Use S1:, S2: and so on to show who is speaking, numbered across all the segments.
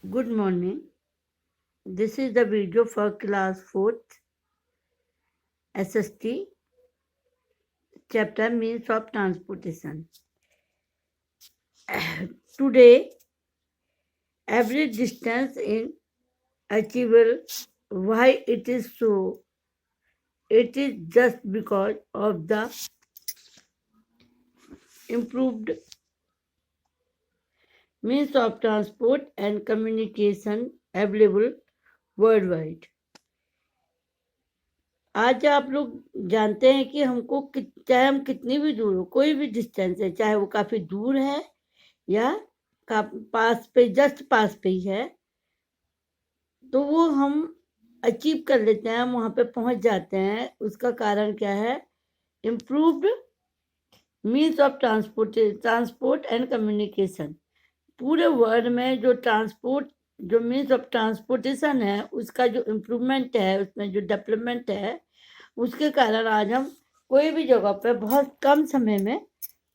S1: Good morning. This is the video for class 4th SST chapter means of transportation. Today, every distance in achievable. Why it is so? It is just because of the improved means of transport and communication available worldwide. आज आप लोग जानते हैं कि हमको चाहे हम कितनी भी दूर हो, कोई भी डिस्टेंस है, चाहे वो काफी दूर है या पास पे जस्ट पास पे ही है, तो वो हम अचीव कर लेते हैं, हम वहां पे पहुंच जाते हैं। उसका कारण क्या है? Improved means of transport and communication. पूरे वर्ल्ड में जो मीन्स ऑफ ट्रांसपोर्टेशन है, उसका जो इम्प्रूवमेंट है, उसमें जो डेवलपमेंट है, उसके कारण आज हम कोई भी जगह पे बहुत कम समय में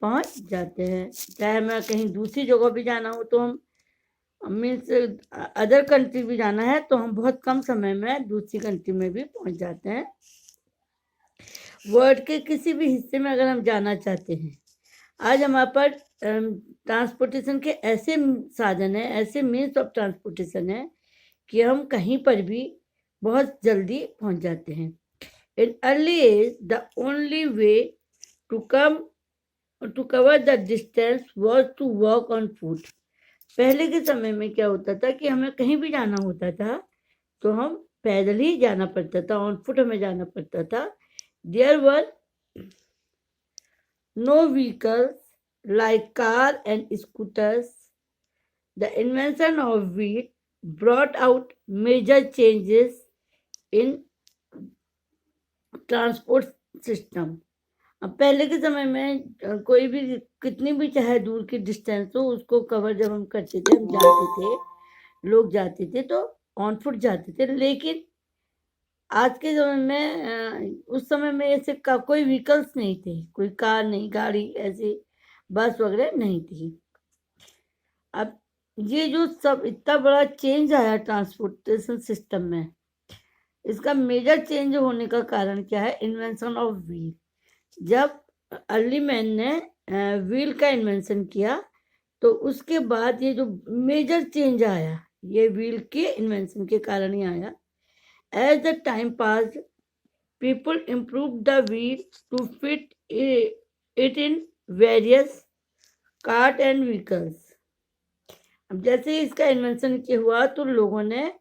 S1: पहुंच जाते हैं। चाहे हमें कहीं दूसरी जगह भी जाना हो तो हम मीन्स अदर कंट्री भी जाना है तो हम बहुत कम समय में दूसरी कंट्री में भी पहुंच जाते हैं। वर्ल्ड के किसी भी हिस्से में अगर हम जाना चाहते हैं, आज हमारे पास ट्रांसपोर्टेशन के ऐसे साधन है, ऐसे मीन्स ऑफ ट्रांसपोर्टेशन है कि हम कहीं पर भी बहुत जल्दी पहुंच जाते हैं। In early age the only way to cover the distance was to walk on foot. पहले के समय में क्या होता था कि हमें कहीं भी जाना होता था तो हम पैदल ही जाना पड़ता था, ऑन फुट हमें जाना पड़ता था। There were no vehicles like car and scooters. The invention of wheel brought out major changes in transport system. अब पहले के समय में कोई भी कितनी भी चाहे दूर की डिस्टेंस हो, उसको कवर जब हम करते थे, हम जाते थे, लोग जाते थे तो ऑन फुट जाते थे। लेकिन आज के समय में उस समय में ऐसे कोई व्हीकल्स नहीं थे, कोई कार नहीं, गाड़ी ऐसी बस वगैरह नहीं थी। अब ये जो सब इतना बड़ा चेंज आया ट्रांसपोर्टेशन सिस्टम में, इसका मेजर चेंज होने का कारण क्या है? Invention of wheel. जब अर्ली मैन ने व्हील का इन्वेंशन किया तो उसके बाद ये जो मेजर चेंज आया, ये व्हील के इन्वेंशन के कारण ही आया। As the time pass people improve the wheel to fit it in various cart and vehicles. अब जैसे ही इसका इन्वेंशन किया हुआ तो लोगों ने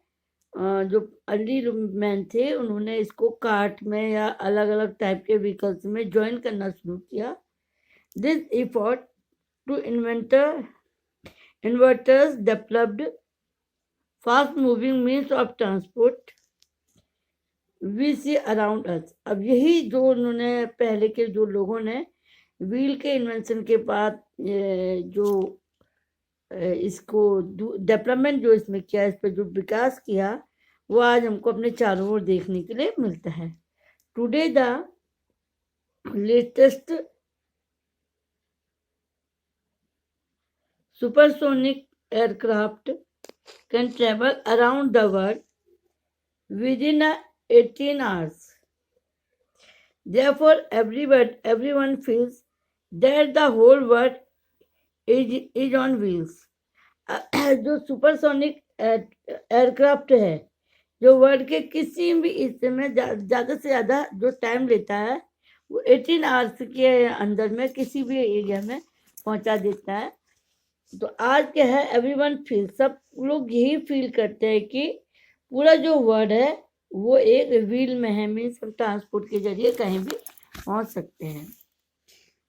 S1: जो अर्ली मैन थे, उन्होंने इसको कार्ट में या अलग अलग टाइप के व्हीकल्स में ज्वाइन करना शुरू किया। This effort to inverters developed fast moving means of transport we see around us. अब यही जो उन्होंने पहले के जो लोगों ने व्हील के इन्वेंशन के बाद जो इसको डेवलपमेंट जो इसमें किया, इस पर जो विकास किया, वो आज हमको अपने चारों ओर देखने के लिए मिलता है। Today the latest supersonic aircraft can travel around the world within 18 hours. Therefore, everyone feels that the whole world is on wheels. जो सुपरसोनिक एयरक्राफ्ट है, जो वर्ल्ड के किसी भी हिस्से में ज़्यादा से ज़्यादा जो टाइम लेता है, वो 18 आवर्स के अंदर में किसी भी एरिया में पहुंचा देता है। तो आज क्या है? एवरीवन फील, सब लोग यही फील करते हैं कि पूरा जो वर्ल्ड है वो एक व्हील में है, मीन्स हम ट्रांसपोर्ट के जरिए कहीं भी पहुंच सकते हैं।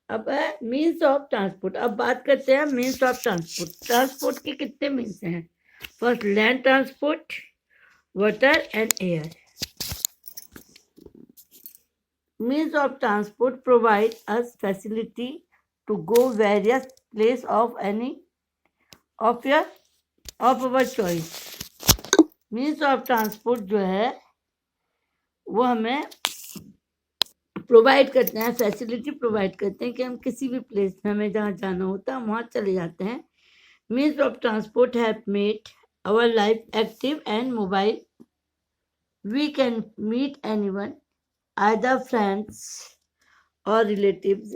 S1: अब है मीन्स ऑफ ट्रांसपोर्ट। अब बात करते हैं मीन्स ऑफ ट्रांसपोर्ट। ट्रांसपोर्ट के कितने मीन्स हैं? First, land transport, water and air. Means of transport provide us facility to go various place of any of our choice. Means of transport जो है वो हमें प्रोवाइड करते हैं, फैसिलिटी प्रोवाइड करते हैं कि हम किसी भी प्लेस में हमें जहाँ जाना होता है हम वहाँ चले जाते हैं। Means of transport have made our life active and mobile. We can meet anyone, either friends or relatives,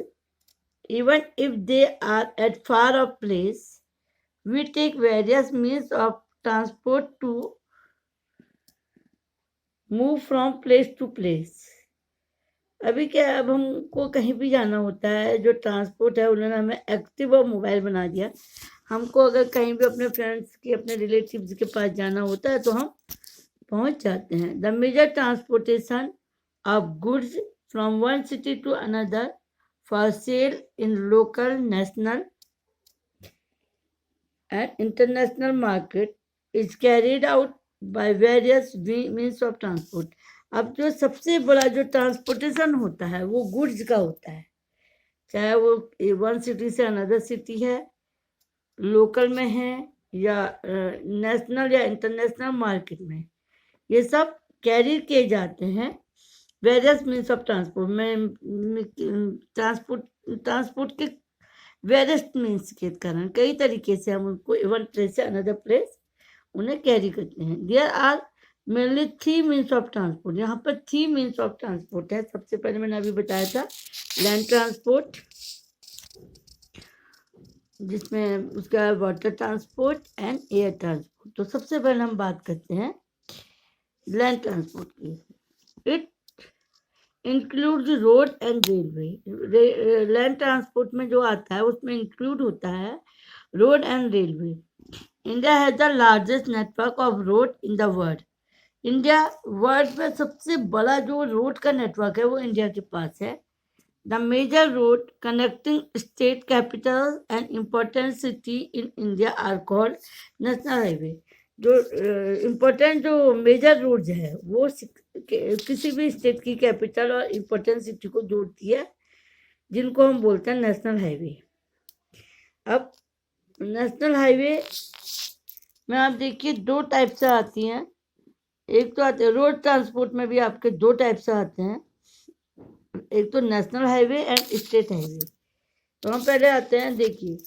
S1: even if they are at far off place. We take various means of transport to move from place to place. अभी क्या है, अब हमको कहीं भी जाना होता है, जो ट्रांसपोर्ट है उन्होंने हमें एक्टिव और मोबाइल बना दिया। हमको अगर कहीं भी अपने फ्रेंड्स की, अपने रिलेटिव्स के पास जाना होता है तो हम पहुंच जाते हैं। The major transportation of goods from one city to another for sale in local, national and international market is carried out by various means of transport. अब जो सबसे बड़ा जो ट्रांसपोर्टेशन होता है वो गुड्स का होता है, चाहे वो वन सिटी से अनदर सिटी है, लोकल में है या नेशनल या इंटरनेशनल मार्केट में, ये सब कैरी किए जाते हैं वेरियस मीन्स ऑफ ट्रांसपोर्ट में। ट्रांसपोर्ट के वेरियस मीन्स के कारण कई तरीके से हम उनको वन प्लेस से अनदर प्लेस उन्हें कैरी करते हैं। There are mainly 3 means of transport. यहाँ पर 3 मीन्स ऑफ ट्रांसपोर्ट है। सबसे पहले मैंने अभी बताया था लैंड ट्रांसपोर्ट, जिसमें उसका water transport and air transport. तो सबसे पहले हम बात करते हैं लैंड ट्रांसपोर्ट की। It include road and railway. Land transport में जो आता है उसमें इंक्लूड होता है road and railway. India has the largest network of road in the world. India world में सबसे बड़ा जो रोड का नेटवर्क है वो इंडिया के पास है। The major road connecting state capital and important city in India are called national highway. जो इम्पोर्टेंट जो मेजर रोड है वो किसी भी स्टेट की कैपिटल और इम्पोर्टेंट सिटी को जोड़ती है, जिनको हम बोलते हैं नेशनल हाईवे। अब नेशनल हाईवे में आप देखिए 2 टाइप से आती हैं। एक तो आते हैं रोड ट्रांसपोर्ट में भी आपके 2 टाइप से आते हैं, एक तो national highway and state highway. तो हम पहले आते हैं, देखिए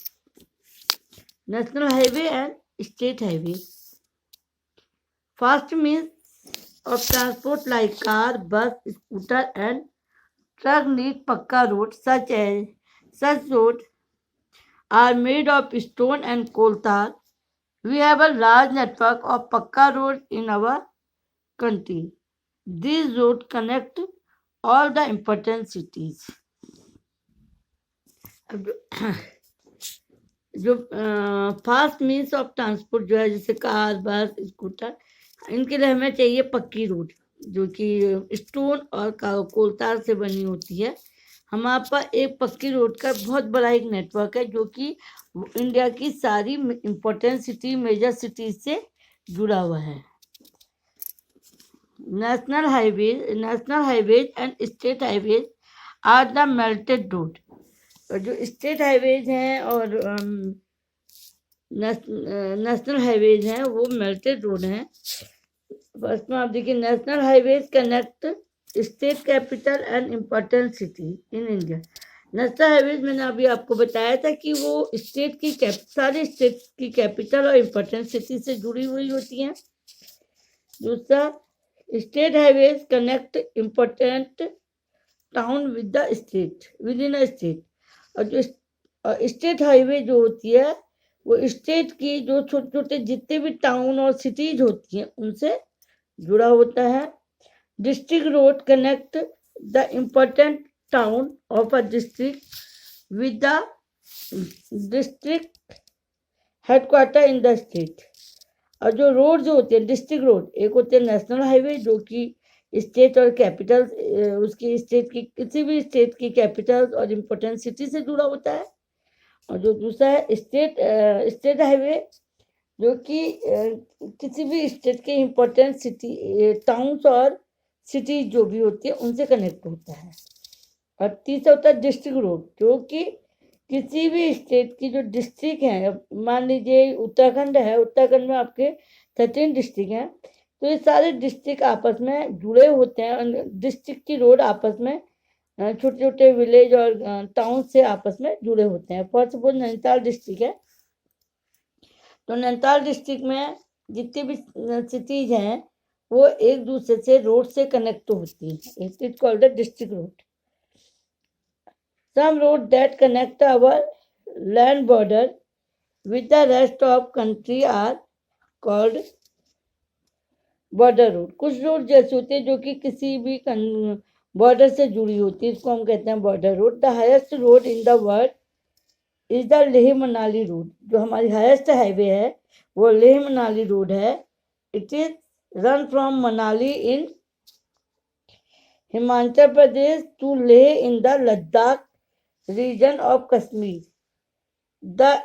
S1: national highway and state highway. First means of transport like car, bus, scooter and truck need pakka road. Such road are made of stone and coal tar. We have a large network of pakka road in our country. These roads connect all the important cities. जो fast means of transport जो है, जैसे car, बस, scooter, इनके लिए हमें चाहिए पक्की रोड जो कि स्टोन और कोलतार से बनी होती है। हमारे पास एक पक्की रोड का बहुत बड़ा एक नेटवर्क है जो कि इंडिया की सारी इम्पोर्टेंट सिटी, मेजर सिटी से जुड़ा हुआ है। National highways and state highways are the metalled road. और जो स्टेट हाईवेज हैं और नेशनल हाईवेज हैं वो मेल्टेड रोड हैं। फर्स्ट में आप देखिए national highways connect state capital and important city in India. National highways मैंने अभी आपको बताया था कि वो स्टेट की सारे स्टेट की कैपिटल और इम्पोर्टेंट सिटी से जुड़ी हुई होती हैं। दूसरा, state highways connect important town with the state, with in a state. और जो स्टेट हाईवे जो होती है वो स्टेट की जो छोटे छोटे जितने भी टाउन और सिटीज होती हैं उनसे जुड़ा होता है। District road connect the important town of a district with the district headquarter in the state. और जो रोड जो होते हैं डिस्ट्रिक्ट रोड, एक होते हैं नेशनल हाईवे जो कि स्टेट और कैपिटल, उसकी स्टेट की किसी भी स्टेट की कैपिटल और इम्पोर्टेंट सिटी से जुड़ा होता है। और जो दूसरा है स्टेट हाईवे जो कि किसी भी स्टेट के इम्पोर्टेंट सिटी, टाउन्स और सिटीज जो भी होती है उनसे कनेक्ट होता है। और तीसरा होता है डिस्ट्रिक्ट रोड जो कि किसी भी स्टेट की जो डिस्ट्रिक्ट है, मान लीजिए उत्तराखंड है, उत्तराखंड में आपके 13 डिस्ट्रिक्ट हैं, तो ये सारे डिस्ट्रिक्ट आपस में जुड़े होते हैं। डिस्ट्रिक्ट की रोड आपस में छोटे छोटे विलेज और टाउन से आपस में जुड़े होते हैं। फॉर सपोज नैनीताल डिस्ट्रिक्ट है, तो नैनीताल डिस्ट्रिक्ट में जितनी भी सिटीज हैं वो एक दूसरे से रोड से कनेक्ट होती हैं. It is called the district road. Some road that connect our land border with the rest of country are called border road. कुछ रोड जैसे होते हैं जो कि किसी भी बॉर्डर से जुड़ी होती है, इसको हम कहते हैं border road. The highest road in the world is the Leh Manali road. जो हमारी हाईएस्ट हाईवे है वो लेह मनाली रोड है. It is run from Manali in Himachal Pradesh to Leh in the Ladakh region of Kashmir. The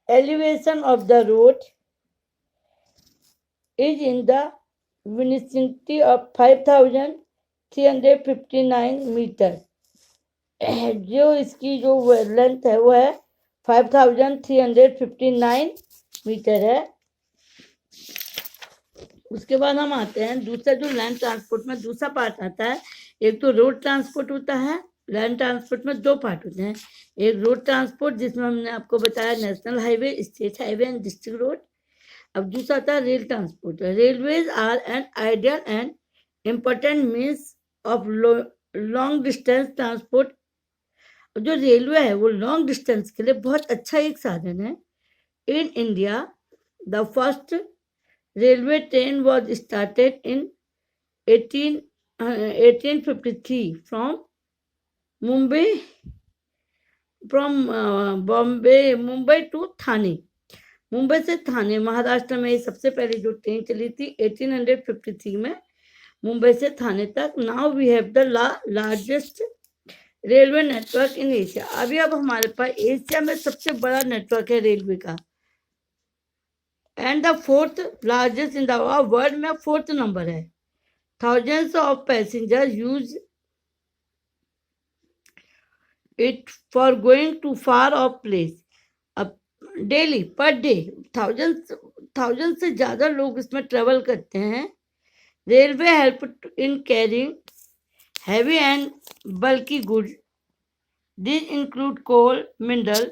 S1: elevation of the road is in the vicinity of 5,359 metre. जो इसकी जो length है वो है 5,359 मीटर है. उसके बाद हम आते हैं दूसरा जो लैंड ट्रांसपोर्ट में दूसरा पार्ट आता है. एक तो रोड ट्रांसपोर्ट होता है. लैंड ट्रांसपोर्ट में दो पार्ट होते हैं. एक रोड ट्रांसपोर्ट जिसमें हमने आपको बताया national highway, state highway and district road. अब दूसरा आता है rail transport. Railways are an ideal and important means of long distance transport. जो रेलवे है वो लॉन्ग डिस्टेंस के लिए बहुत अच्छा एक साधन है. In India the first railway train was started in 1853 from Mumbai to Thane. Mumbai से थाने महाराष्ट्र में सबसे पहले जो ट्रेन चली थी 1853 में मुंबई से थाने तक. Now we have the largest railway network in Asia. अभी अब हमारे पास एशिया में सबसे बड़ा नेटवर्क है रेलवे का. And the fourth largest in the world में फोर्थ नंबर है. Thousands of passenger use it for going to far of place. अब डेली पर डे थाउजेंड से ज़्यादा लोग इसमें ट्रेवल करते हैं. Railway help in carrying heavy and bulky goods. This include coal, mineral,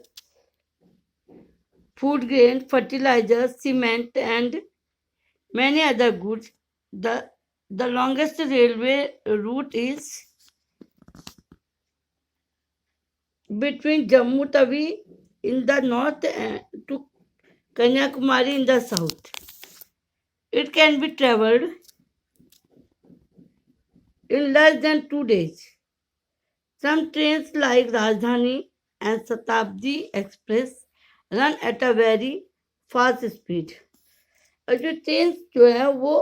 S1: food grain, fertilizers, cement and many other goods. The longest railway route is between Jammu Tawi in the north to Kanyakumari in the south. It can be traveled in less than 2 days. Some trains like Rajdhani and Shatabdi Express run at a very fast speed. और जो train जो है वो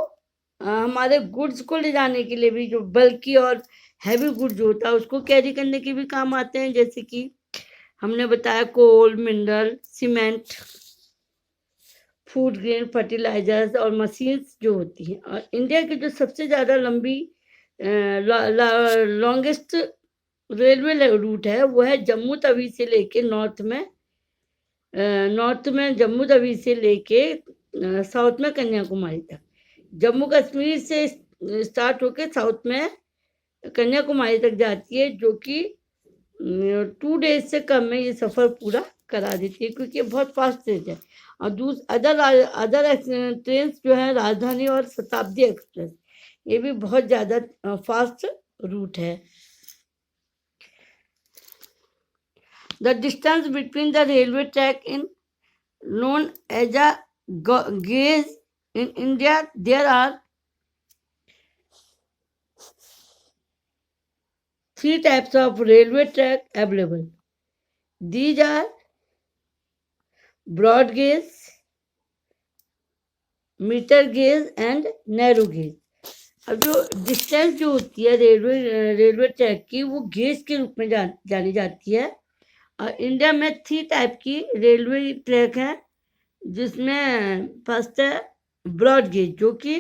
S1: हमारे goods को ले जाने के लिए भी, जो बल्कि और हैवी गुड्स जो होता है उसको कैरी करने के भी काम आते हैं. जैसे कि हमने बताया coal, mineral, cement, food grain, fertilisers और मशीन्स जो होती हैं. और इंडिया की जो सबसे ज़्यादा लंबी लॉन्गेस्ट रेलवे रूट है वो है जम्मू तवी से लेके नॉर्थ में जम्मू तवी से लेके साउथ में कन्याकुमारी तक. जम्मू कश्मीर से स्टार्ट होके साउथ में कन्याकुमारी तक जाती है, जो कि 2 डेज से कम में ये सफ़र पूरा करा देती है क्योंकि ये बहुत फास्ट ट्रेन है. और अदर ट्रेन जो है राजधानी और शताब्दी एक्सप्रेस, ये भी बहुत ज़्यादा फास्ट रूट है. The distance between the railway track is known as a gauge. In India, there are 3 types of railway track available. These are broad gauge, meter gauge and narrow gauge. अब जो distance जो होती है railway track की वो gauge के रूप में जानी जाती है. और इंडिया में 3 टाइप की रेलवे ट्रैक है, जिसमें फर्स्ट है ब्रॉड गेज जो कि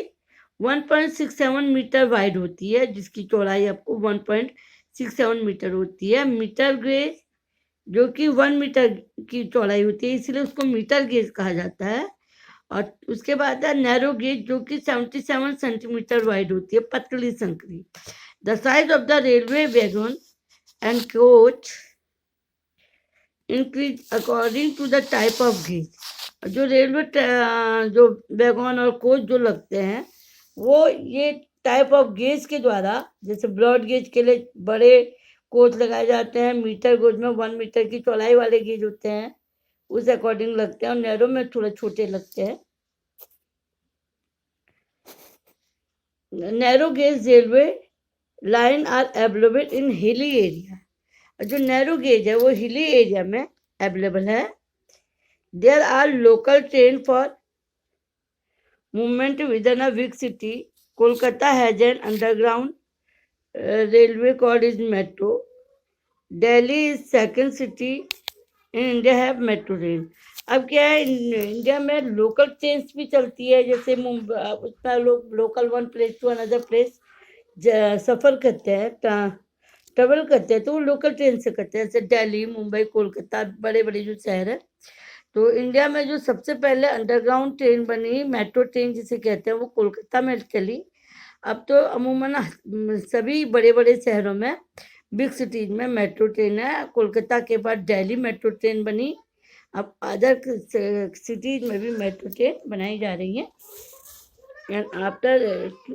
S1: 1.67 मीटर वाइड होती है, जिसकी चौड़ाई आपको 1.67 मीटर होती है. मीटर गेज जो कि 1 मीटर की चौड़ाई होती है, इसलिए उसको मीटर गेज कहा जाता है. और उसके बाद है नैरो गेज जो कि 77 सेंटीमीटर वाइड होती है, पतली संकरी. The size of the railway wagon and coach increase according to the type of gauge. जो रेलवे जो वैगन और कोच जो लगते हैं वो ये टाइप ऑफ गेज के द्वारा, जैसे ब्रॉड गेज के लिए बड़े कोच लगाए जाते हैं, मीटर गेज में 1 मीटर की चौड़ाई वाले गेज होते हैं, उस अकॉर्डिंग लगते हैं, और नैरो में थोड़ा छोटे लगते हैं। Narrow gauge railway line are available in hilly area. जो नैरो गेज है वो हिली एरिया में अवेलेबल है। There are local train for movement within a big city. Kolkata has an underground railway called is metro. Delhi is second city in India have metro train. अब क्या है, India में local train भी चलती है, जैसे मुंबई उसमें लोग local one place to another place सफ़र करते हैं, ट्रेवल करते हैं, तो वो लोकल ट्रेन से करते हैं, जैसे दिल्ली, मुंबई, कोलकाता, बड़े बड़े जो शहर है। तो इंडिया में जो सबसे पहले अंडरग्राउंड ट्रेन बनी, मेट्रो ट्रेन जिसे कहते हैं, वो कोलकाता में चली। अब तो अमूमन सभी बड़े बड़े शहरों में, बिग सिटीज में मेट्रो ट्रेन है। कोलकाता के बाद दिल्ली मेट्रो ट्रेन बनी, अब अदर सिटीज में भी मेट्रो ट्रेन बनाई जा रही है। And after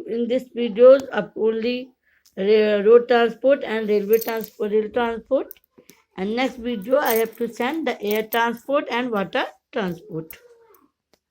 S1: in this videos अब only road transport and rail transport, and next video I have to send the air transport and water transport.